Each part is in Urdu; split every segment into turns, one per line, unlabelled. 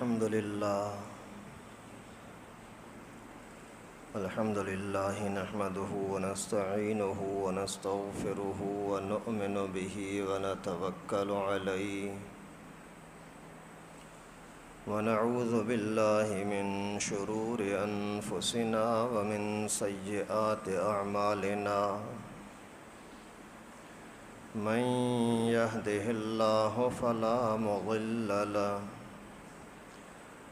الحمد لله نحمده ونستعينه ونستغفره ونؤمن به ونتوكل عليه ونعوذ بالله من شرور أنفسنا ومن سيئات أعمالنا من يهده الله فلا مضل له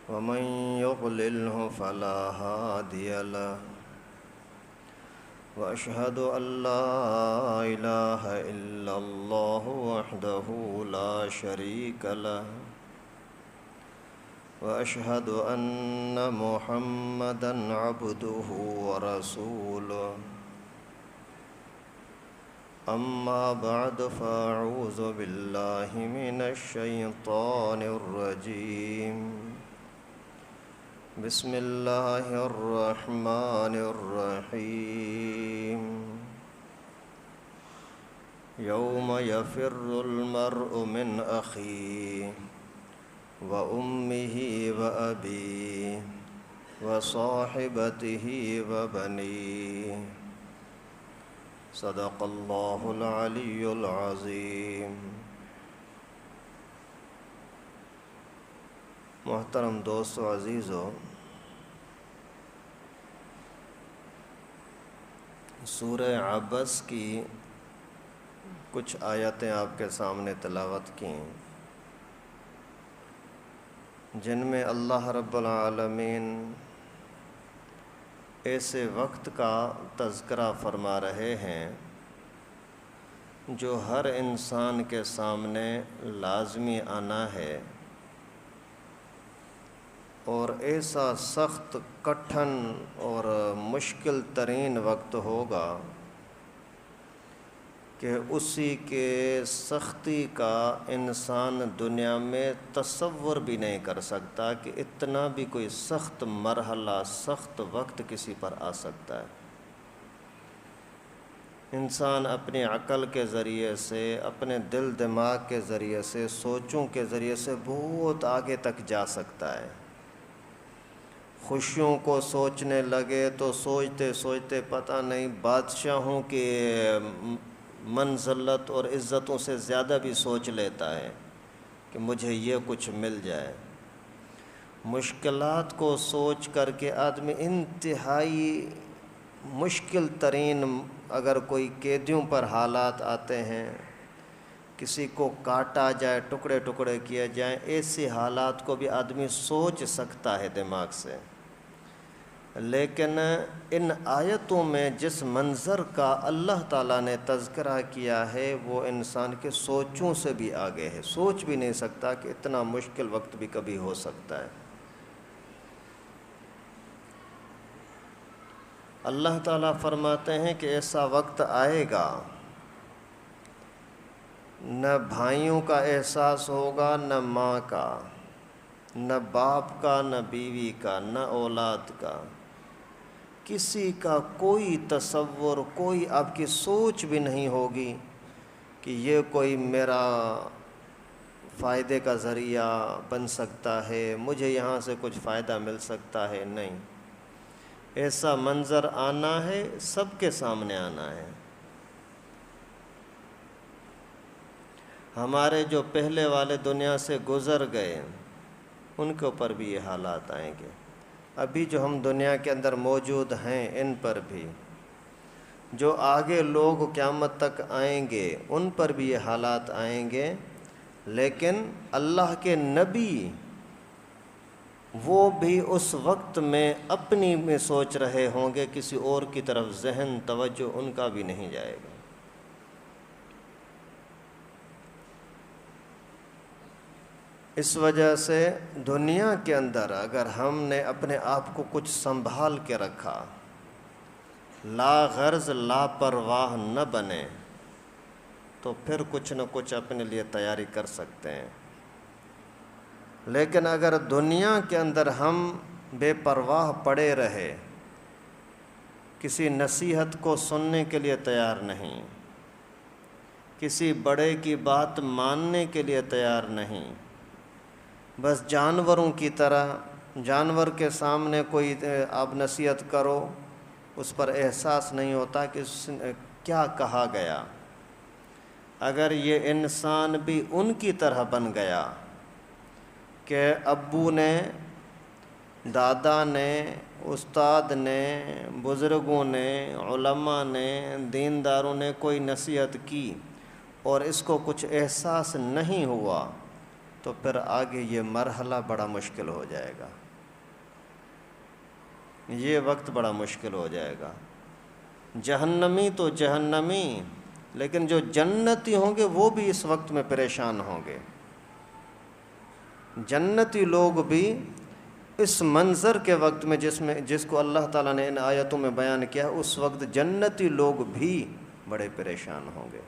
ومن يضلله فلا هادي له وأشهد أن لا إله إلا الله وحده لا شريك له وأشهد أن محمدًا عبده ورسوله أما بعد فأعوذ بالله من الشيطان الرجيم بسم الله الرحمن الرحيم يوم يفر المرء من أخيه وأمه وأبيه وصاحبته وبنيه صدق الله العلي العظيم۔ محترم دوستو عزیزو، سورہ عبس کی کچھ آیتیں آپ کے سامنے تلاوت کی جن میں اللہ رب العالمین ایسے وقت کا تذکرہ فرما رہے ہیں جو ہر انسان کے سامنے لازمی آنا ہے، اور ایسا سخت کٹھن اور مشکل ترین وقت ہوگا کہ اسی کے سختی کا انسان دنیا میں تصور بھی نہیں کر سکتا کہ اتنا بھی کوئی سخت مرحلہ، سخت وقت کسی پر آ سکتا ہے۔ انسان اپنی عقل کے ذریعے سے، اپنے دل دماغ کے ذریعے سے، سوچوں کے ذریعے سے بہت آگے تک جا سکتا ہے۔ خوشیوں کو سوچنے لگے تو سوچتے سوچتے پتہ نہیں بادشاہوں کے منزلت اور عزتوں سے زیادہ بھی سوچ لیتا ہے کہ مجھے یہ کچھ مل جائے۔ مشکلات کو سوچ کر کے آدمی انتہائی مشکل ترین، اگر کوئی قیدیوں پر حالات آتے ہیں، کسی کو کاٹا جائے، ٹکڑے ٹکڑے کیے جائیں، ایسی حالات کو بھی آدمی سوچ سکتا ہے دماغ سے۔ لیکن ان آیتوں میں جس منظر کا اللہ تعالیٰ نے تذکرہ کیا ہے وہ انسان کے سوچوں سے بھی آگے ہے، سوچ بھی نہیں سکتا کہ اتنا مشکل وقت بھی کبھی ہو سکتا ہے۔ اللہ تعالیٰ فرماتے ہیں کہ ایسا وقت آئے گا نہ بھائیوں کا احساس ہوگا، نہ ماں کا، نہ باپ کا، نہ بیوی کا، نہ اولاد کا، کسی کا کوئی تصور، کوئی آپ کی سوچ بھی نہیں ہوگی کہ یہ کوئی میرا فائدے کا ذریعہ بن سکتا ہے، مجھے یہاں سے کچھ فائدہ مل سکتا ہے۔ نہیں، ایسا منظر آنا ہے، سب کے سامنے آنا ہے۔ ہمارے جو پہلے والے دنیا سے گزر گئے ان کے اوپر بھی یہ حالات آئیں گے، ابھی جو ہم دنیا کے اندر موجود ہیں ان پر بھی، جو آگے لوگ قیامت تک آئیں گے ان پر بھی یہ حالات آئیں گے۔ لیکن اللہ کے نبی وہ بھی اس وقت میں اپنی میں سوچ رہے ہوں گے، کسی اور کی طرف ذہن توجہ ان کا بھی نہیں جائے گا۔ اس وجہ سے دنیا کے اندر اگر ہم نے اپنے آپ کو کچھ سنبھال کے رکھا، لا غرض لاپرواہ نہ بنے، تو پھر کچھ نہ کچھ اپنے لیے تیاری کر سکتے ہیں۔ لیکن اگر دنیا کے اندر ہم بے پرواہ پڑے رہے، کسی نصیحت کو سننے کے لیے تیار نہیں، کسی بڑے کی بات ماننے کے لیے تیار نہیں، بس جانوروں کی طرح جانور کے سامنے کوئی آپ نصیحت کرو، اس پر احساس نہیں ہوتا کہ کیا کہا گیا۔ اگر یہ انسان بھی ان کی طرح بن گیا کہ ابو نے، دادا نے، استاد نے، بزرگوں نے، علماء نے، دینداروں نے کوئی نصیحت کی اور اس کو کچھ احساس نہیں ہوا، تو پھر آگے یہ مرحلہ بڑا مشکل ہو جائے گا، یہ وقت بڑا مشکل ہو جائے گا۔ جہنمی تو جہنمی، لیکن جو جنتی ہوں گے وہ بھی اس وقت میں پریشان ہوں گے۔ جنتی لوگ بھی اس منظر کے وقت میں جس کو اللہ تعالیٰ نے ان آیتوں میں بیان کیا، اس وقت جنتی لوگ بھی بڑے پریشان ہوں گے۔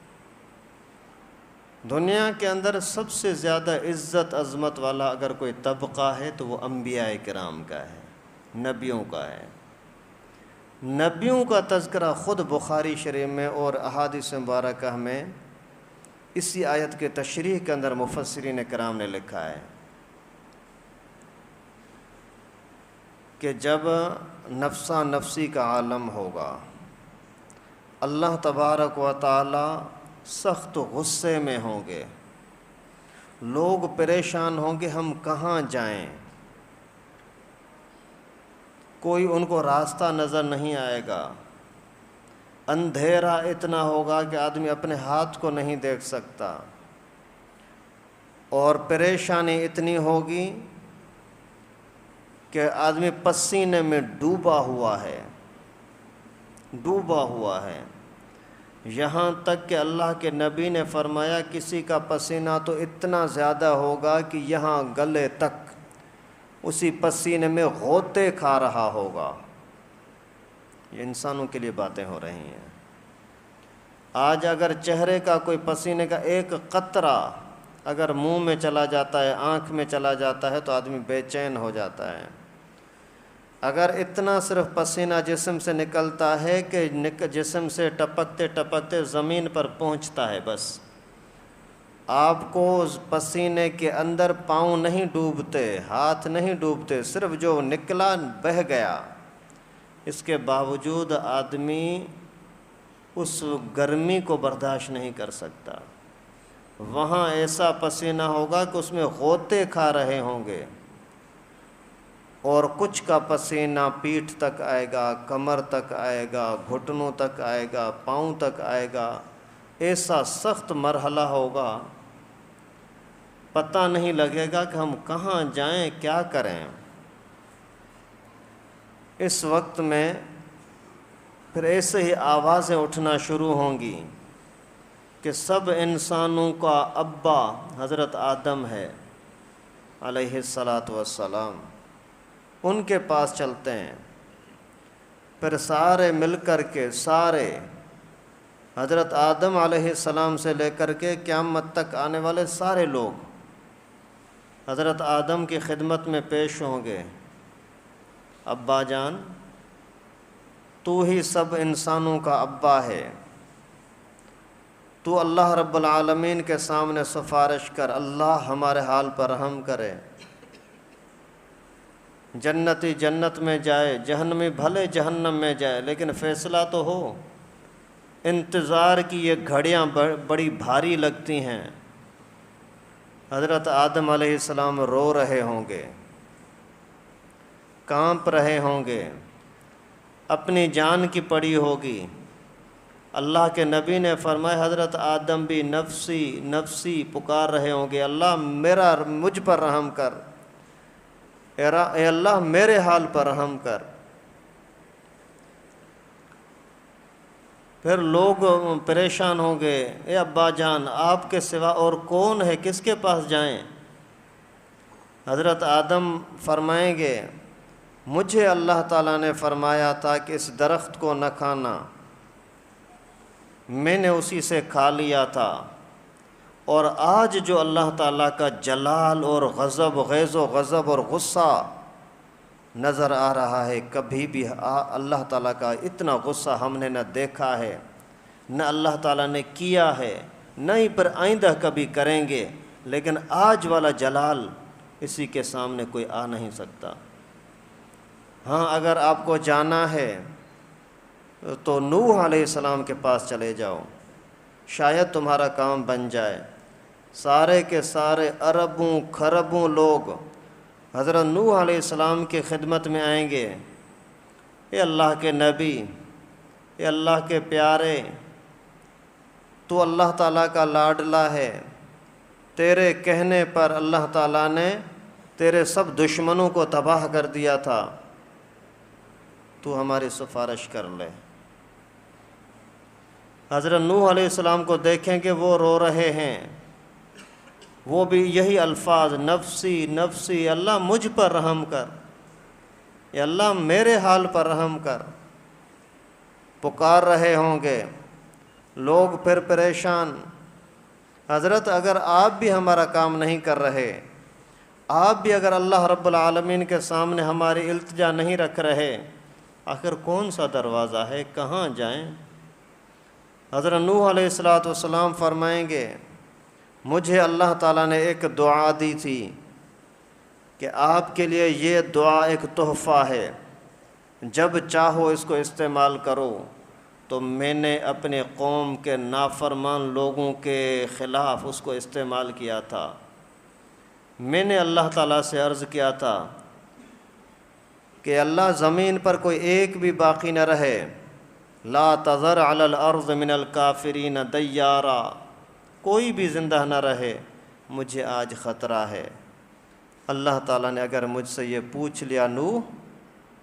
دنیا کے اندر سب سے زیادہ عزت عظمت والا اگر کوئی طبقہ ہے تو وہ انبیاء کرام کا ہے، نبیوں کا ہے۔ نبیوں کا تذکرہ خود بخاری شریف میں اور احادیث مبارکہ میں اسی آیت کے تشریح کے اندر مفسرین کرام نے لکھا ہے کہ جب نفسا نفسی کا عالم ہوگا، اللہ تبارک و تعالی سخت غصے میں ہوں گے، لوگ پریشان ہوں گے ہم کہاں جائیں، کوئی ان کو راستہ نظر نہیں آئے گا، اندھیرا اتنا ہوگا کہ آدمی اپنے ہاتھ کو نہیں دیکھ سکتا، اور پریشانی اتنی ہوگی کہ آدمی پسینے میں ڈوبا ہوا ہے، یہاں تک کہ اللہ کے نبی نے فرمایا کسی کا پسینہ تو اتنا زیادہ ہوگا کہ یہاں گلے تک اسی پسینے میں غوطے کھا رہا ہوگا۔ یہ انسانوں کے لیے باتیں ہو رہی ہیں۔ آج اگر چہرے کا کوئی پسینے کا ایک قطرہ اگر منہ میں چلا جاتا ہے، آنکھ میں چلا جاتا ہے تو آدمی بے چین ہو جاتا ہے۔ اگر اتنا صرف پسینہ جسم سے نکلتا ہے کہ جسم سے ٹپکتے ٹپکتے زمین پر پہنچتا ہے، بس آپ کو اس پسینے کے اندر پاؤں نہیں ڈوبتے، ہاتھ نہیں ڈوبتے، صرف جو نکلا بہہ گیا، اس کے باوجود آدمی اس گرمی کو برداشت نہیں کر سکتا۔ وہاں ایسا پسینہ ہوگا کہ اس میں غوطے کھا رہے ہوں گے، اور کچھ کا پسینہ پیٹھ تک آئے گا، کمر تک آئے گا، گھٹنوں تک آئے گا، پاؤں تک آئے گا۔ ایسا سخت مرحلہ ہوگا، پتہ نہیں لگے گا کہ ہم کہاں جائیں، کیا کریں۔ اس وقت میں پھر ایسے ہی آوازیں اٹھنا شروع ہوں گی کہ سب انسانوں کا ابا حضرت آدم ہے علیہ السلام، ان کے پاس چلتے ہیں۔ پھر سارے مل کر کے سارے حضرت آدم علیہ السلام سے لے کر کے قیامت تک آنے والے سارے لوگ حضرت آدم کی خدمت میں پیش ہوں گے۔ ابا جان، تو ہی سب انسانوں کا ابا ہے، تو اللہ رب العالمین کے سامنے سفارش کر، اللہ ہمارے حال پر رحم کرے۔ جنتی جنت میں جائے، جہنمی بھلے جہنم میں جائے، لیکن فیصلہ تو ہو۔ انتظار کی یہ گھڑیاں بڑی بھاری لگتی ہیں۔ حضرت آدم علیہ السلام رو رہے ہوں گے، کانپ رہے ہوں گے، اپنی جان کی پڑی ہوگی۔ اللہ کے نبی نے فرمایا حضرت آدم بھی نفسی نفسی پکار رہے ہوں گے، اللہ مجھ پر رحم کر، اے اللہ میرے حال پر رحم کر۔ پھر لوگ پریشان ہوں گے، اے ابا جان، آپ کے سوا اور کون ہے، کس کے پاس جائیں؟ حضرت آدم فرمائیں گے مجھے اللہ تعالیٰ نے فرمایا تھا کہ اس درخت کو نہ کھانا، میں نے اسی سے کھا لیا تھا، اور آج جو اللہ تعالیٰ کا جلال اور غیظ و غضب اور غصہ نظر آ رہا ہے، کبھی بھی اللہ تعالیٰ کا اتنا غصہ ہم نے نہ دیکھا ہے، نہ اللہ تعالیٰ نے کیا ہے، نہ ہی پر آئندہ کبھی کریں گے۔ لیکن آج والا جلال اسی کے سامنے کوئی آ نہیں سکتا۔ ہاں اگر آپ کو جانا ہے تو نوح علیہ السلام کے پاس چلے جاؤ، شاید تمہارا کام بن جائے۔ سارے کے سارے اربوں خربوں لوگ حضرت نوح علیہ السلام کی خدمت میں آئیں گے، اے اللہ کے نبی، اے اللہ کے پیارے، تو اللہ تعالیٰ کا لاڈلا ہے، تیرے کہنے پر اللہ تعالیٰ نے تیرے سب دشمنوں کو تباہ کر دیا تھا، تو ہماری سفارش کر لے۔ حضرت نوح علیہ السلام کو دیکھیں کہ وہ رو رہے ہیں، وہ بھی یہی الفاظ، نفسی نفسی، اللہ مجھ پر رحم کر، یا اللہ میرے حال پر رحم کر، پکار رہے ہوں گے۔ لوگ پھر پریشان، حضرت اگر آپ بھی ہمارا کام نہیں کر رہے، آپ بھی اگر اللہ رب العالمین کے سامنے ہماری التجا نہیں رکھ رہے، آخر کون سا دروازہ ہے، کہاں جائیں؟ حضرت نوح علیہ السلام فرمائیں گے، مجھے اللہ تعالیٰ نے ایک دعا دی تھی کہ آپ کے لیے یہ دعا ایک تحفہ ہے، جب چاہو اس کو استعمال کرو۔ تو میں نے اپنے قوم کے نافرمان لوگوں کے خلاف اس کو استعمال کیا تھا۔ میں نے اللہ تعالیٰ سے عرض کیا تھا کہ اللہ زمین پر کوئی ایک بھی باقی نہ رہے، لا تذر علی الارض من الکافرین دیارا، کوئی بھی زندہ نہ رہے، مجھے آج خطرہ ہے۔ اللہ تعالیٰ نے اگر مجھ سے یہ پوچھ لیا نوح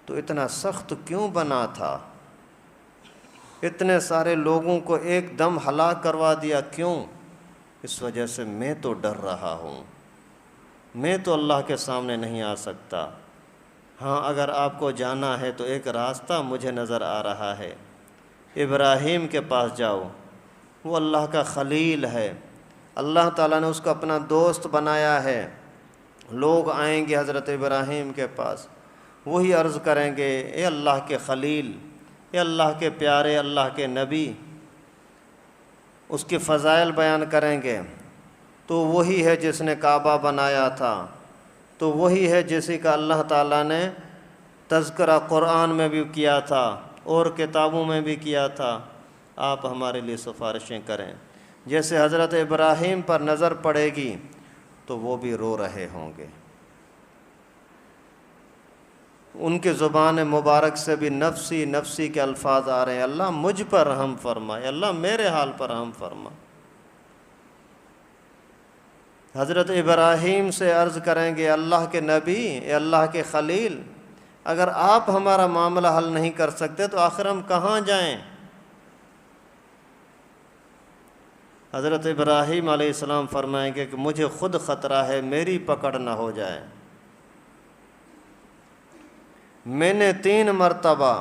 تو اتنا سخت کیوں بنا تھا، اتنے سارے لوگوں کو ایک دم ہلاک کروا دیا کیوں؟ اس وجہ سے میں تو ڈر رہا ہوں، میں تو اللہ کے سامنے نہیں آ سکتا۔ ہاں اگر آپ کو جانا ہے تو ایک راستہ مجھے نظر آ رہا ہے، ابراہیم کے پاس جاؤ، وہ اللہ کا خلیل ہے، اللہ تعالیٰ نے اس کو اپنا دوست بنایا ہے۔ لوگ آئیں گے حضرت ابراہیم کے پاس، وہی عرض کریں گے، اے اللہ کے خلیل، اے اللہ کے پیارے، اللہ کے نبی، اس کے فضائل بیان کریں گے، تو وہی ہے جس نے کعبہ بنایا تھا، تو وہی ہے جسی کا اللہ تعالیٰ نے تذکرہ قرآن میں بھی کیا تھا اور کتابوں میں بھی کیا تھا، آپ ہمارے لیے سفارشیں کریں۔ جیسے حضرت ابراہیم پر نظر پڑے گی تو وہ بھی رو رہے ہوں گے، ان کے زبان مبارک سے بھی نفسی نفسی کے الفاظ آ رہے ہیں، اللہ مجھ پر رحم فرمائے، اللہ میرے حال پر رحم فرما۔ حضرت ابراہیم سے عرض کریں گے، اللہ کے نبی، اے اللہ کے خلیل، اگر آپ ہمارا معاملہ حل نہیں کر سکتے تو آخر ہم کہاں جائیں؟ حضرت ابراہیم علیہ السلام فرمائیں گے کہ مجھے خود خطرہ ہے میری پکڑ نہ ہو جائے۔ میں نے 3 مرتبہ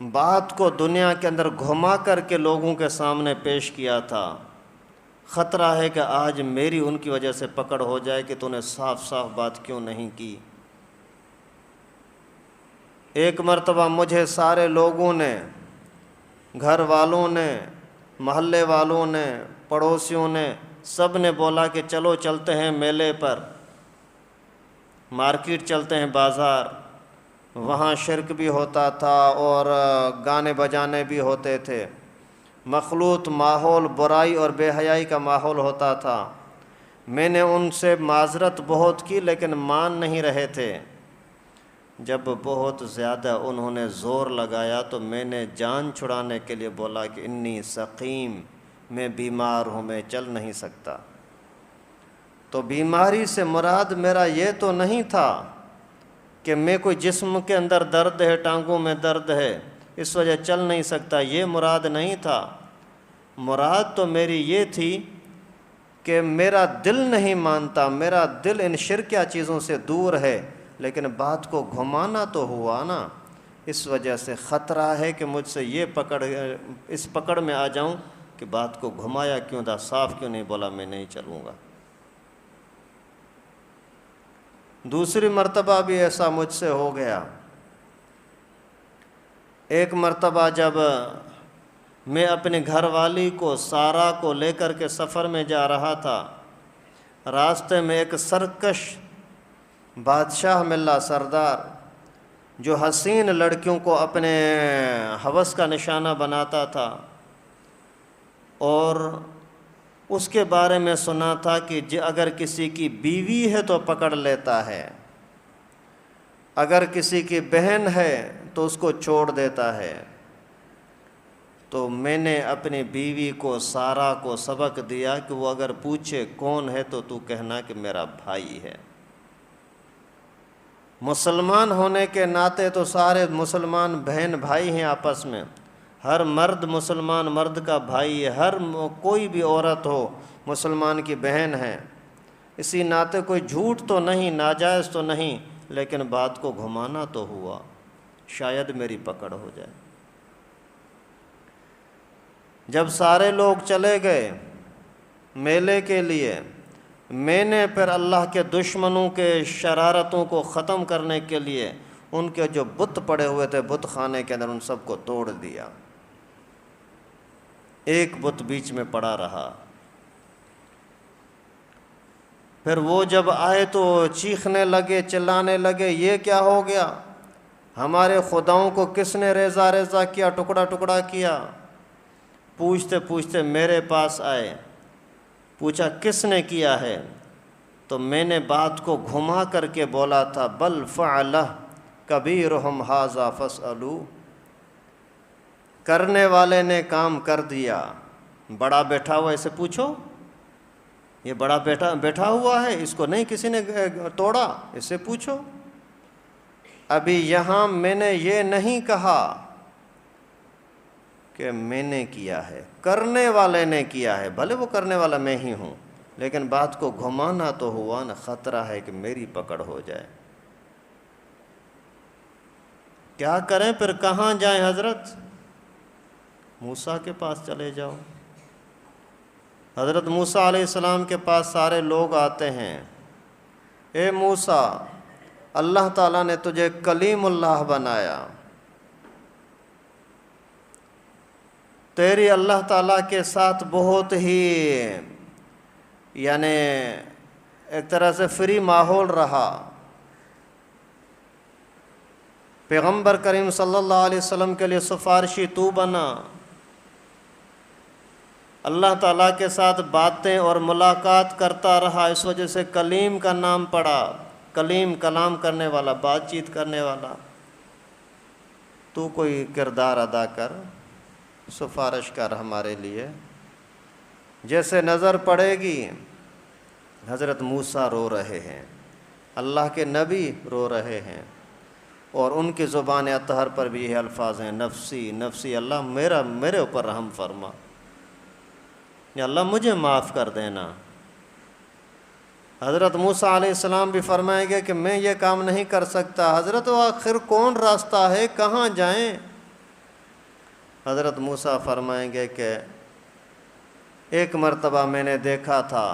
بات کو دنیا کے اندر گھما کر کے لوگوں کے سامنے پیش کیا تھا، خطرہ ہے کہ آج میری ان کی وجہ سے پکڑ ہو جائے کہ تو نے صاف صاف بات کیوں نہیں کی۔ ایک مرتبہ مجھے سارے لوگوں نے، گھر والوں نے، محلے والوں نے، پڑوسیوں نے، سب نے بولا کہ چلو چلتے ہیں میلے پر، مارکیٹ چلتے ہیں، بازار، وہاں شرک بھی ہوتا تھا اور گانے بجانے بھی ہوتے تھے، مخلوط ماحول، برائی اور بے حیائی کا ماحول ہوتا تھا۔ میں نے ان سے معذرت بہت کی لیکن مان نہیں رہے تھے۔ جب بہت زیادہ انہوں نے زور لگایا تو میں نے جان چھڑانے کے لیے بولا کہ انی سقیم، میں بیمار ہوں، میں چل نہیں سکتا۔ تو بیماری سے مراد میرا یہ تو نہیں تھا کہ میں کوئی جسم کے اندر درد ہے، ٹانگوں میں درد ہے، اس وجہ چل نہیں سکتا، یہ مراد نہیں تھا۔ مراد تو میری یہ تھی کہ میرا دل نہیں مانتا، میرا دل ان شرکیہ چیزوں سے دور ہے، لیکن بات کو گھمانا تو ہوا نا، اس وجہ سے خطرہ ہے کہ مجھ سے یہ اس پکڑ میں آ جاؤں کہ بات کو گھمایا کیوں تھا، صاف کیوں نہیں بولا میں نہیں چلوں گا۔ دوسری مرتبہ بھی ایسا مجھ سے ہو گیا۔ ایک مرتبہ جب میں اپنے گھر والی کو، سارا کو لے کر کے سفر میں جا رہا تھا، راستے میں ایک سرکش بادشاہ ملا سردار جو حسین لڑکیوں کو اپنے ہوس کا نشانہ بناتا تھا، اور اس کے بارے میں سنا تھا کہ اگر کسی کی بیوی ہے تو پکڑ لیتا ہے، اگر کسی کی بہن ہے تو اس کو چھوڑ دیتا ہے۔ تو میں نے اپنی بیوی کو سارا کو سبق دیا کہ وہ اگر پوچھے کون ہے تو کہنا کہ میرا بھائی ہے۔ مسلمان ہونے کے ناطے تو سارے مسلمان بہن بھائی ہیں آپس میں، ہر مرد مسلمان مرد کا بھائی ہے، کوئی بھی عورت ہو مسلمان کی بہن ہے، اسی ناطے کوئی جھوٹ تو نہیں، ناجائز تو نہیں، لیکن بات کو گھمانا تو ہوا، شاید میری پکڑ ہو جائے۔ جب سارے لوگ چلے گئے میلے کے لیے، میں نے پھر اللہ کے دشمنوں کے شرارتوں کو ختم کرنے کے لیے ان کے جو بت پڑے ہوئے تھے بت خانے کے اندر، ان سب کو توڑ دیا، ایک بت بیچ میں پڑا رہا۔ پھر وہ جب آئے تو چیخنے لگے، چلانے لگے، یہ کیا ہو گیا؟ ہمارے خداؤں کو کس نے ریزہ ریزہ کیا، ٹکڑا ٹکڑا کیا؟ پوچھتے پوچھتے میرے پاس آئے، پوچھا کس نے کیا ہے؟ تو میں نے بات کو گھما کر کے بولا تھا، بل فعلہ کبیرہم ھذا فاسألوا، کرنے والے نے کام کر دیا، بڑا بیٹھا ہوا اسے پوچھو، یہ بڑا بیٹھا ہوا ہے، اس کو نہیں کسی نے توڑا، اس سے پوچھو۔ ابھی یہاں میں نے یہ نہیں کہا کہ میں نے کیا ہے، کرنے والے نے کیا ہے، بھلے وہ کرنے والا میں ہی ہوں، لیکن بات کو گھمانا تو ہوا نا، خطرہ ہے کہ میری پکڑ ہو جائے۔ کیا کریں پھر، کہاں جائیں؟ حضرت موسیٰ کے پاس چلے جاؤ۔ حضرت موسیٰ علیہ السلام کے پاس سارے لوگ آتے ہیں، اے موسیٰ، اللہ تعالیٰ نے تجھے کلیم اللہ بنایا، تیری اللہ تعالیٰ کے ساتھ بہت ہی یعنی ایک طرح سے فری ماحول رہا۔ پیغمبر کریم صلی اللہ علیہ وسلم کے لیے سفارشی تو بنا، اللہ تعالیٰ کے ساتھ باتیں اور ملاقات کرتا رہا، اس وجہ سے کلیم کا نام پڑا، کلیم کلام کرنے والا، بات چیت کرنے والا۔ تو کوئی کردار ادا کر، سفارش کر ہمارے لیے۔ جیسے نظر پڑے گی حضرت موسیٰ رو رہے ہیں، اللہ کے نبی رو رہے ہیں، اور ان کی زبان اطہر پر بھی یہ الفاظ ہیں، نفسی نفسی، اللہ میرے اوپر رحم فرما، یا اللہ مجھے معاف کر دینا۔ حضرت موسیٰ علیہ السلام بھی فرمائیں گے کہ میں یہ کام نہیں کر سکتا، حضرت آخر کون راستہ ہے، کہاں جائیں؟ حضرت موسیٰ فرمائیں گے کہ ایک مرتبہ میں نے دیکھا تھا،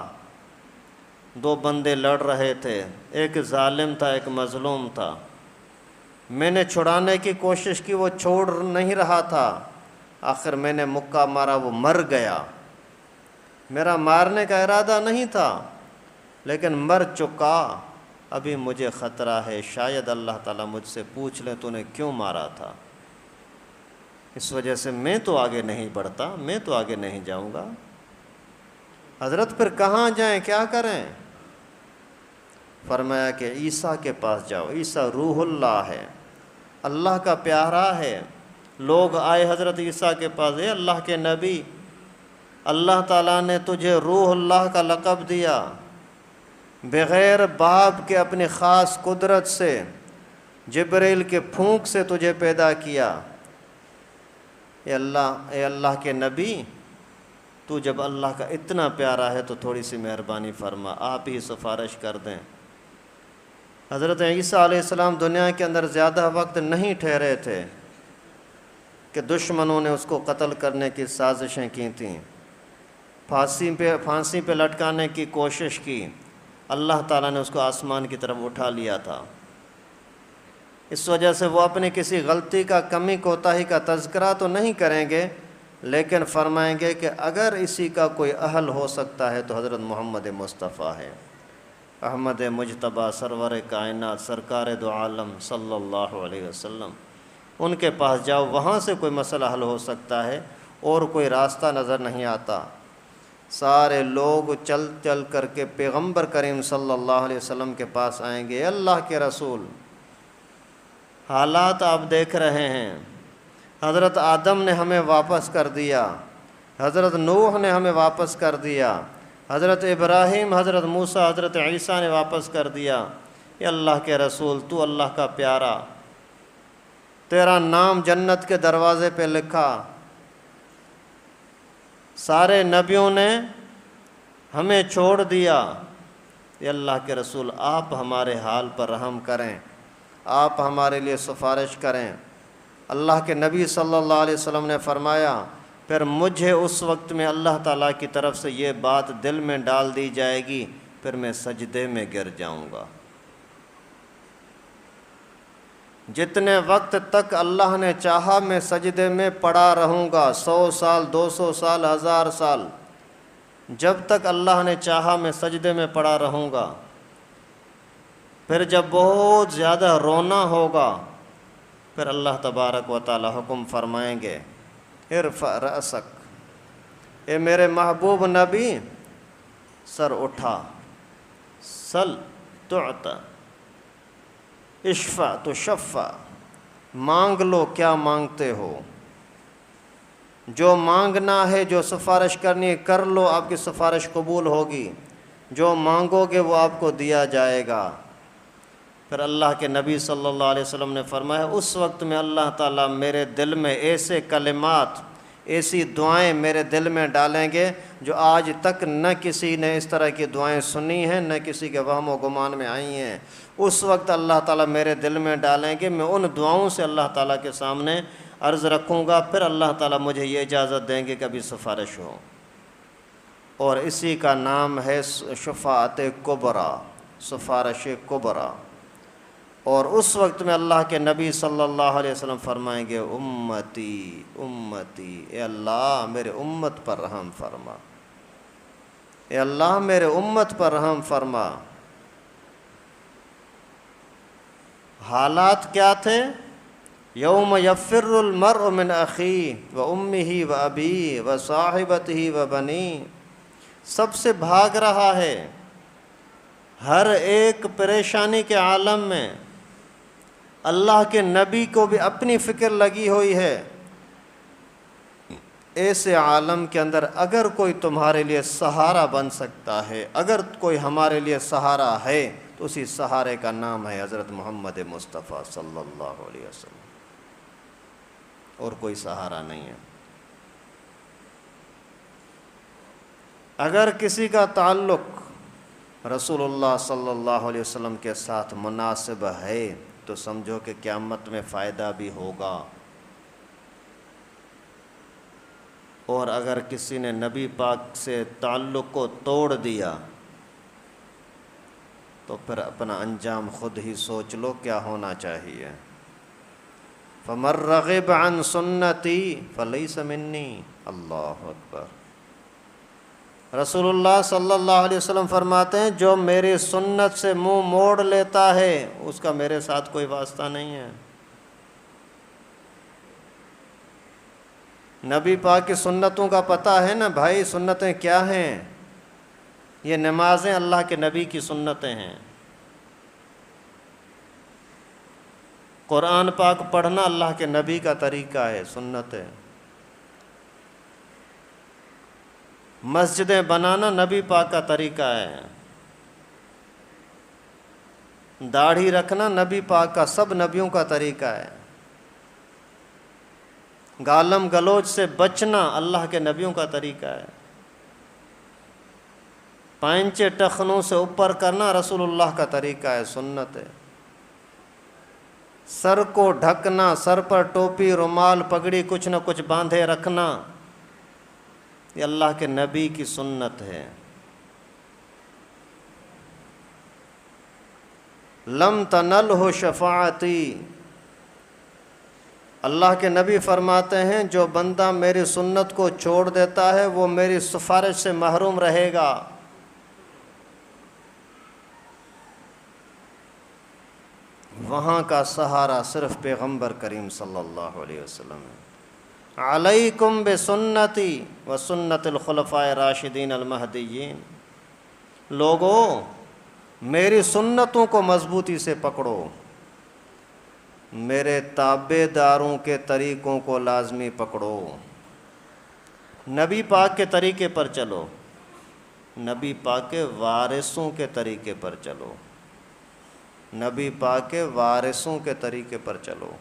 دو بندے لڑ رہے تھے، ایک ظالم تھا ایک مظلوم تھا، میں نے چھڑانے کی کوشش کی، وہ چھوڑ نہیں رہا تھا، آخر میں نے مکہ مارا، وہ مر گیا، میرا مارنے کا ارادہ نہیں تھا لیکن مر چکا، ابھی مجھے خطرہ ہے، شاید اللہ تعالیٰ مجھ سے پوچھ لے تو نے کیوں مارا تھا، اس وجہ سے میں تو آگے نہیں بڑھتا، میں تو آگے نہیں جاؤں گا۔ حضرت پھر کہاں جائیں، کیا کریں؟ فرمایا کہ عیسیٰ کے پاس جاؤ، عیسیٰ روح اللہ ہے، اللہ کا پیارا ہے۔ لوگ آئے حضرت عیسیٰ کے پاس، اے اللہ کے نبی، اللہ تعالیٰ نے تجھے روح اللہ کا لقب دیا، بغیر باپ کے اپنی خاص قدرت سے جبریل کے پھونک سے تجھے پیدا کیا، اے اللہ کے نبی، تو جب اللہ کا اتنا پیارا ہے تو تھوڑی سی مہربانی فرما، آپ ہی سفارش کر دیں۔ حضرت عیسیٰ علیہ السلام دنیا کے اندر زیادہ وقت نہیں ٹھہرے تھے کہ دشمنوں نے اس کو قتل کرنے کی سازشیں کی تھیں، پھانسی پہ لٹکانے کی کوشش کی، اللہ تعالیٰ نے اس کو آسمان کی طرف اٹھا لیا تھا۔ اس وجہ سے وہ اپنی کسی غلطی کا، کمی کوتاہی کا تذکرہ تو نہیں کریں گے، لیکن فرمائیں گے کہ اگر اسی کا کوئی اہل ہو سکتا ہے تو حضرت محمد مصطفیٰ ہے، احمد مجتبیٰ سرور کائنات سرکار دو عالم صلی اللہ علیہ وسلم۔ ان کے پاس جاؤ، وہاں سے کوئی مسئلہ حل ہو سکتا ہے، اور کوئی راستہ نظر نہیں آتا۔ سارے لوگ چل چل کر کے پیغمبر کریم صلی اللہ علیہ وسلم کے پاس آئیں گے، اللہ کے رسول حالات آپ دیکھ رہے ہیں، حضرت آدم نے ہمیں واپس کر دیا، حضرت نوح نے ہمیں واپس کر دیا، حضرت ابراہیم، حضرت موسیٰ، حضرت عیسیٰ نے واپس کر دیا۔ یہ اللہ کے رسول، تو اللہ کا پیارا، تیرا نام جنت کے دروازے پہ لکھا، سارے نبیوں نے ہمیں چھوڑ دیا۔ یہ اللہ کے رسول، آپ ہمارے حال پر رحم کریں، آپ ہمارے لیے سفارش کریں۔ اللہ کے نبی صلی اللہ علیہ وسلم نے فرمایا، پھر مجھے اس وقت میں اللہ تعالیٰ کی طرف سے یہ بات دل میں ڈال دی جائے گی، پھر میں سجدے میں گر جاؤں گا۔ جتنے وقت تک اللہ نے چاہا میں سجدے میں پڑا رہوں گا، 100 سال، 200 سال، 1000 سال، جب تک اللہ نے چاہا میں سجدے میں پڑا رہوں گا۔ پھر جب بہت زیادہ رونا ہوگا، پھر اللہ تبارک و تعالی حکم فرمائیں گے، ارفع رأسک، اے میرے محبوب نبی سر اٹھا، سل تعطى، اشفع تشفع، مانگ لو کیا مانگتے ہو، جو مانگنا ہے، جو سفارش کرنی ہے کر لو، آپ کی سفارش قبول ہوگی، جو مانگو گے وہ آپ کو دیا جائے گا۔ پھر اللہ کے نبی صلی اللہ علیہ وسلم نے فرمایا، اس وقت میں اللہ تعالیٰ میرے دل میں ایسے کلمات، ایسی دعائیں میرے دل میں ڈالیں گے جو آج تک نہ کسی نے اس طرح کی دعائیں سنی ہیں، نہ کسی کے وہم و گمان میں آئی ہیں۔ اس وقت اللہ تعالیٰ میرے دل میں ڈالیں گے، میں ان دعاؤں سے اللہ تعالیٰ کے سامنے عرض رکھوں گا، پھر اللہ تعالیٰ مجھے یہ اجازت دیں گے کہ ابھی سفارش ہو، اور اسی کا نام ہے شفاعت کبریٰ، سفارش کبریٰ۔ اور اس وقت میں اللہ کے نبی صلی اللہ علیہ وسلم فرمائیں گے، امتی امتی، اے اللہ میرے امت پر رحم فرما، اے اللہ میرے امت پر رحم فرما۔ حالات کیا تھے؟ یوم یفر المرء من اخیہ و امہ و ابیہ و صاحبتہ و بنیہ، سب سے بھاگ رہا ہے، ہر ایک پریشانی کے عالم میں۔ اللہ کے نبی کو بھی اپنی فکر لگی ہوئی ہے۔ ایسے عالم کے اندر اگر کوئی تمہارے لیے سہارا بن سکتا ہے، اگر کوئی ہمارے لیے سہارا ہے، تو اسی سہارے کا نام ہے حضرت محمد مصطفیٰ صلی اللہ علیہ وسلم، اور کوئی سہارا نہیں ہے۔ اگر کسی کا تعلق رسول اللہ صلی اللہ علیہ وسلم کے ساتھ مناسب ہے تو سمجھو کہ قیامت میں فائدہ بھی ہوگا، اور اگر کسی نے نبی پاک سے تعلق کو توڑ دیا تو پھر اپنا انجام خود ہی سوچ لو کیا ہونا چاہیے۔ فَمَن رَغِبَ عَن سُنَّتِي فَلَيْسَ مِنِّي، اللہ اکبر۔ رسول اللہ صلی اللہ علیہ وسلم فرماتے ہیں، جو میری سنت سے منہ موڑ لیتا ہے اس کا میرے ساتھ کوئی واسطہ نہیں ہے۔ نبی پاک کی سنتوں کا پتہ ہے نا بھائی، سنتیں کیا ہیں؟ یہ نمازیں اللہ کے نبی کی سنتیں ہیں، قرآن پاک پڑھنا اللہ کے نبی کا طریقہ ہے، سنت ہے، مسجدیں بنانا نبی پاک کا طریقہ ہے، داڑھی رکھنا نبی پاک کا، سب نبیوں کا طریقہ ہے، گالم گلوچ سے بچنا اللہ کے نبیوں کا طریقہ ہے، پائنچے ٹخنوں سے اوپر کرنا رسول اللہ کا طریقہ ہے، سنت ہے، سر کو ڈھکنا، سر پر ٹوپی، رومال، پگڑی کچھ نہ کچھ باندھے رکھنا، یہ اللہ کے نبی کی سنت ہے۔ لم تنلہ شفاعتی، اللہ کے نبی فرماتے ہیں جو بندہ میری سنت کو چھوڑ دیتا ہے وہ میری سفارش سے محروم رہے گا۔ وہاں کا سہارا صرف پیغمبر کریم صلی اللہ علیہ وسلم ہے۔ علیکم بسنتی وسنت الخلفاء راشدین المہدیین، لوگو میری سنتوں کو مضبوطی سے پکڑو، میرے تابع داروں کے طریقوں کو لازمی پکڑو، نبی پاک کے طریقے پر چلو، نبی پاک کے وارثوں کے طریقے پر چلو، نبی پاک کے وارثوں کے طریقے پر چلو۔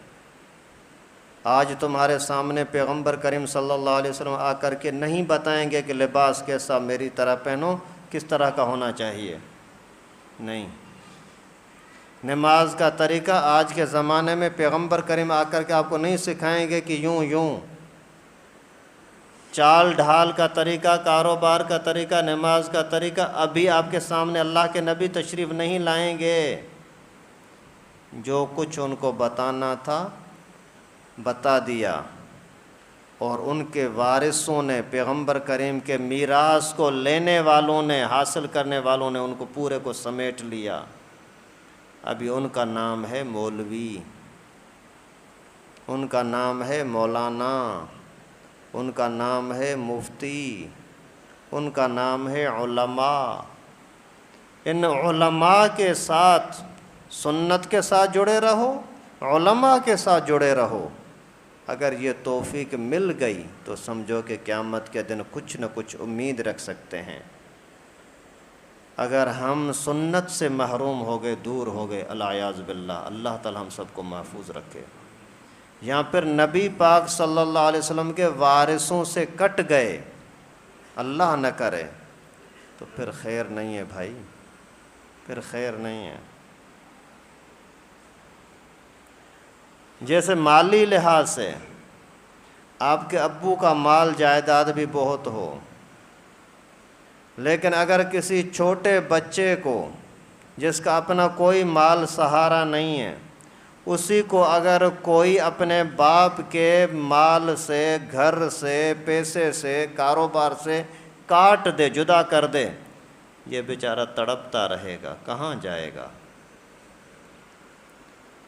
آج تمہارے سامنے پیغمبر کریم صلی اللہ علیہ وسلم آ کر کے نہیں بتائیں گے کہ لباس کیسا میری طرح پہنو، کس طرح کا ہونا چاہیے، نہیں۔ نماز کا طریقہ آج کے زمانے میں پیغمبر کریم آ کر کے آپ کو نہیں سکھائیں گے کہ یوں یوں۔ چال ڈھال کا طریقہ، کاروبار کا طریقہ، نماز کا طریقہ ابھی آپ کے سامنے اللہ کے نبی تشریف نہیں لائیں گے۔ جو کچھ ان کو بتانا تھا بتا دیا، اور ان کے وارثوں نے، پیغمبر کریم کے میراث کو لینے والوں نے، حاصل کرنے والوں نے ان کو پورے کو سمیٹ لیا۔ ابھی ان کا نام ہے مولوی، ان کا نام ہے مولانا، ان کا نام ہے مفتی، ان کا نام ہے علماء۔ ان علماء کے ساتھ، سنت کے ساتھ جڑے رہو، علماء کے ساتھ جڑے رہو۔ اگر یہ توفیق مل گئی تو سمجھو کہ قیامت کے دن کچھ نہ کچھ امید رکھ سکتے ہیں۔ اگر ہم سنت سے محروم ہو گئے، دور ہو گئے، العیاذ باللہ، اللہ تعالی ہم سب کو محفوظ رکھے۔ یہاں پھر نبی پاک صلی اللہ علیہ وسلم کے وارثوں سے کٹ گئے، اللہ نہ کرے، تو پھر خیر نہیں ہے بھائی، پھر خیر نہیں ہے۔ جیسے مالی لحاظ سے آپ کے ابو کا مال جائیداد بھی بہت ہو، لیکن اگر کسی چھوٹے بچے کو جس کا اپنا کوئی مال سہارا نہیں ہے، اسی کو اگر کوئی اپنے باپ کے مال سے، گھر سے، پیسے سے، کاروبار سے کاٹ دے، جدا کر دے، یہ بیچارہ تڑپتا رہے گا، کہاں جائے گا؟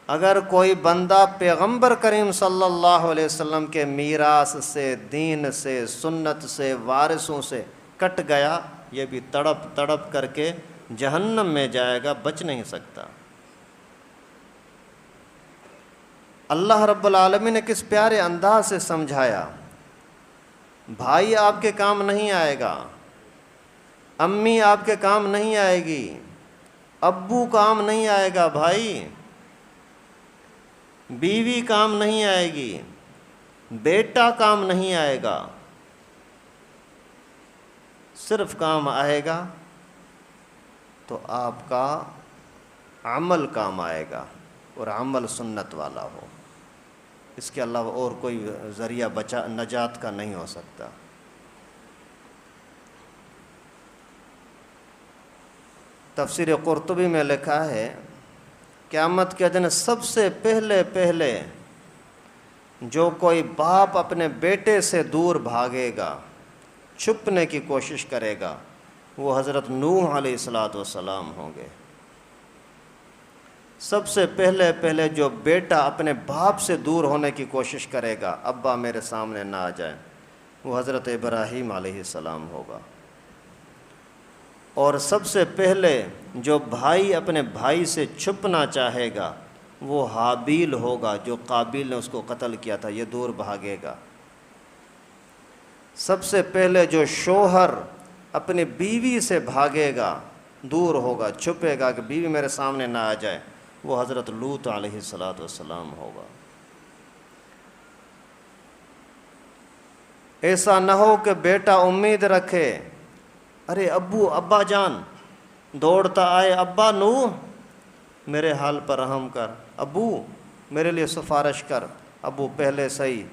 اگر کوئی بندہ پیغمبر کریم صلی اللہ علیہ وسلم کے میراث سے، دین سے، سنت سے، وارثوں سے کٹ گیا، یہ بھی تڑپ تڑپ کر کے جہنم میں جائے گا، بچ نہیں سکتا۔ اللہ رب العالمین نے کس پیارے انداز سے سمجھایا، بھائی آپ کے کام نہیں آئے گا، امی آپ کے کام نہیں آئے گی، ابو کام نہیں آئے گا بھائی، بیوی کام نہیں آئے گی، بیٹا کام نہیں آئے گا، صرف کام آئے گا تو آپ کا عمل کام آئے گا، اور عمل سنت والا ہو۔ اس کے علاوہ اور کوئی ذریعہ نجات کا نہیں ہو سکتا۔ تفسیر قرطبی میں لکھا ہے، قیامت کے دن سب سے پہلے جو کوئی باپ اپنے بیٹے سے دور بھاگے گا، چھپنے کی کوشش کرے گا، وہ حضرت نوح علیہ السلام ہوں گے۔ سب سے پہلے جو بیٹا اپنے باپ سے دور ہونے کی کوشش کرے گا، ابا میرے سامنے نہ آ جائے، وہ حضرت ابراہیم علیہ السلام ہوگا۔ اور سب سے پہلے جو بھائی اپنے بھائی سے چھپنا چاہے گا، وہ حابیل ہوگا، جو قابیل نے اس کو قتل کیا تھا، یہ دور بھاگے گا۔ سب سے پہلے جو شوہر اپنی بیوی سے بھاگے گا، دور ہوگا، چھپے گا کہ بیوی میرے سامنے نہ آ جائے، وہ حضرت لوط علیہ السلام ہوگا۔ ایسا نہ ہو کہ بیٹا امید رکھے، ارے ابا جان دوڑتا آئے، ابا نوح میرے حال پر رحم کر، ابو میرے لیے سفارش کر۔ ابو پہلے صحیح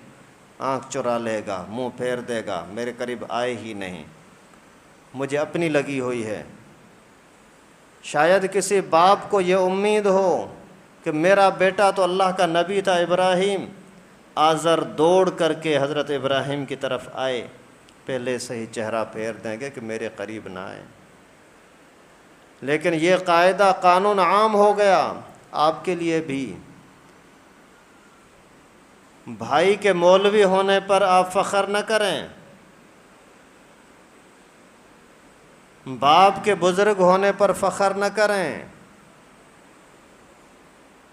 آنکھ چرا لے گا، منہ پھیر دے گا، میرے قریب آئے ہی نہیں، مجھے اپنی لگی ہوئی ہے۔ شاید کسی باپ کو یہ امید ہو کہ میرا بیٹا تو اللہ کا نبی تھا ابراہیم، آزر دوڑ کر کے حضرت ابراہیم کی طرف آئے، پہلے سے ہی چہرہ پھیر دیں گے کہ میرے قریب نہ آئیں، لیکن یہ قاعدہ قانون عام ہو گیا آپ کے لیے بھی۔ بھائی کے مولوی ہونے پر آپ فخر نہ کریں، باپ کے بزرگ ہونے پر فخر نہ کریں،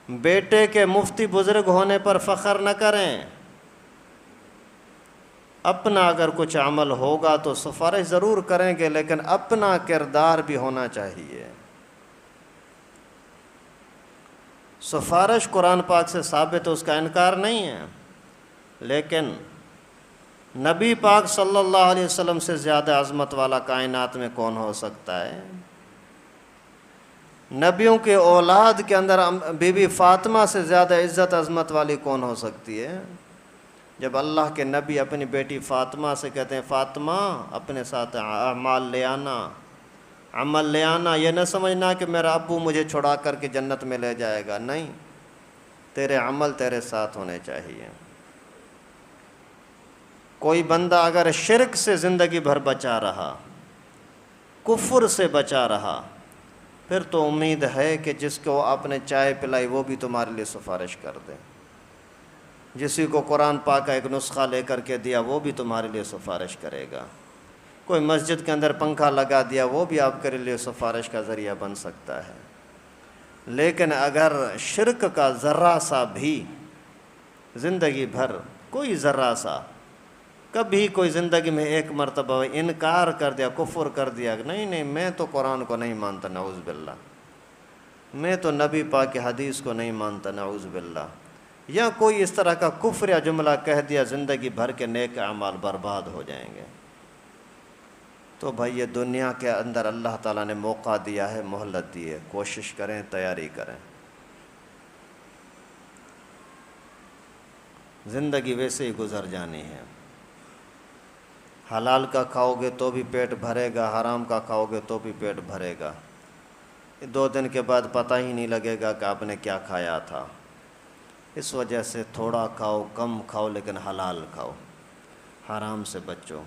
بیٹے کے مفتی بزرگ ہونے پر فخر نہ کریں۔ اپنا اگر کچھ عمل ہوگا تو سفارش ضرور کریں گے، لیکن اپنا کردار بھی ہونا چاہیے۔ سفارش قرآن پاک سے ثابت ہے، اس کا انکار نہیں ہے، لیکن نبی پاک صلی اللہ علیہ وسلم سے زیادہ عظمت والا کائنات میں کون ہو سکتا ہے؟ نبیوں کے اولاد کے اندر بی بی فاطمہ سے زیادہ عزت عظمت والی کون ہو سکتی ہے؟ جب اللہ کے نبی اپنی بیٹی فاطمہ سے کہتے ہیں فاطمہ اپنے ساتھ اعمال لے آنا، عمل لے آنا، یہ نہ سمجھنا کہ میرا ابو مجھے چھڑا کر کے جنت میں لے جائے گا، نہیں، تیرے عمل تیرے ساتھ ہونے چاہیے۔ کوئی بندہ اگر شرک سے زندگی بھر بچا رہا، کفر سے بچا رہا، پھر تو امید ہے کہ جس کو آپ نے چائے پلائی وہ بھی تمہارے لیے سفارش کر دے، جسی کو قرآن پاک کا ایک نسخہ لے کر کے دیا وہ بھی تمہارے لیے سفارش کرے گا، کوئی مسجد کے اندر پنکھا لگا دیا وہ بھی آپ کے لیے سفارش کا ذریعہ بن سکتا ہے۔ لیکن اگر شرک کا ذرہ سا بھی زندگی بھر، کوئی ذرہ سا، کبھی کوئی زندگی میں ایک مرتبہ انکار کر دیا، کفر کر دیا، نہیں میں تو قرآن کو نہیں مانتا، نعوذ باللہ، میں تو نبی پاک کی حدیث کو نہیں مانتا، نعوذ باللہ، یا کوئی اس طرح کا کفر یا جملہ کہہ دیا، زندگی بھر کے نیک اعمال برباد ہو جائیں گے۔ تو بھائی یہ دنیا کے اندر اللہ تعالیٰ نے موقع دیا ہے، مہلت دی ہے، کوشش کریں، تیاری کریں۔ زندگی ویسے ہی گزر جانی ہے، حلال کا کھاؤ گے تو بھی پیٹ بھرے گا، حرام کا کھاؤ گے تو بھی پیٹ بھرے گا، 2 دن کے بعد پتہ ہی نہیں لگے گا کہ آپ نے کیا کھایا تھا۔ اس وجہ سے تھوڑا کھاؤ، کم کھاؤ، لیکن حلال کھاؤ، حرام سے بچو۔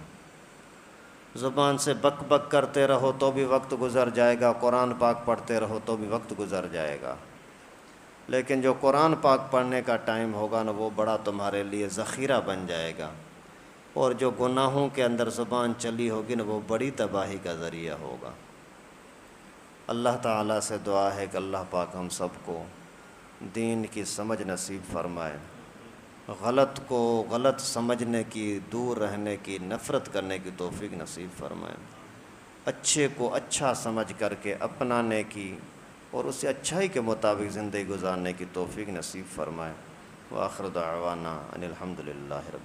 زبان سے بک بک کرتے رہو تو بھی وقت گزر جائے گا، قرآن پاک پڑھتے رہو تو بھی وقت گزر جائے گا، لیکن جو قرآن پاک پڑھنے کا ٹائم ہوگا نا وہ بڑا تمہارے لیے ذخیرہ بن جائے گا، اور جو گناہوں کے اندر زبان چلی ہوگی نا وہ بڑی تباہی کا ذریعہ ہوگا۔ اللہ تعالیٰ سے دعا ہے کہ اللہ پاک ہم سب کو دین کی سمجھ نصیب فرمائے، غلط کو غلط سمجھنے کی، دور رہنے کی، نفرت کرنے کی توفیق نصیب فرمائے، اچھے کو اچھا سمجھ کر کے اپنانے کی اور اسے اچھائی کے مطابق زندگی گزارنے کی توفیق نصیب فرمائے۔ وآخر دعوانا ان الحمد للہ رب